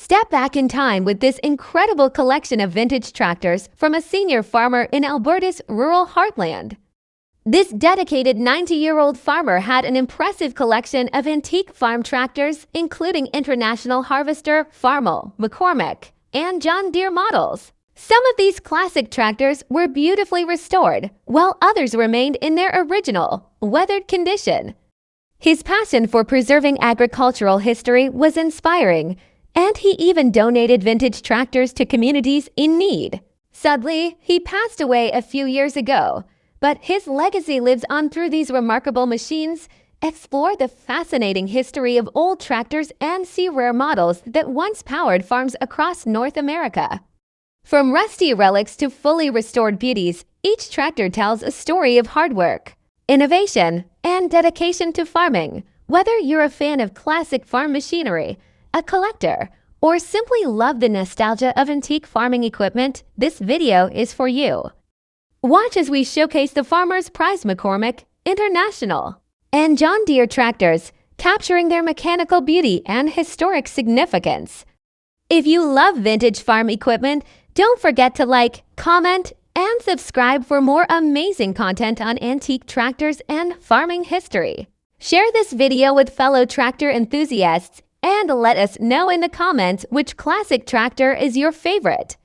Step back in time with this incredible collection of vintage tractors from a senior farmer in Alberta's rural heartland. This dedicated 90-year-old farmer had an impressive collection of antique farm tractors, including International Harvester, Farmall, McCormick, and John Deere models. Some of these classic tractors were beautifully restored, while others remained in their original, weathered condition. His passion for preserving agricultural history was inspiring, and he even donated vintage tractors to communities in need. Sadly, he passed away a few years ago, but his legacy lives on through these remarkable machines. Explore the fascinating history of old tractors and see rare models that once powered farms across North America. From rusty relics to fully restored beauties, each tractor tells a story of hard work, innovation, and dedication to farming. Whether you're a fan of classic farm machinery, a collector, or simply love the nostalgia of antique farming equipment, this video is for you. Watch as we showcase the farmer's prized McCormick, International, and John Deere tractors, capturing their mechanical beauty and historic significance. If you love vintage farm equipment, don't forget to like, comment, and subscribe for more amazing content on antique tractors and farming history. Share this video with fellow tractor enthusiasts and let us know in the comments which classic tractor is your favorite.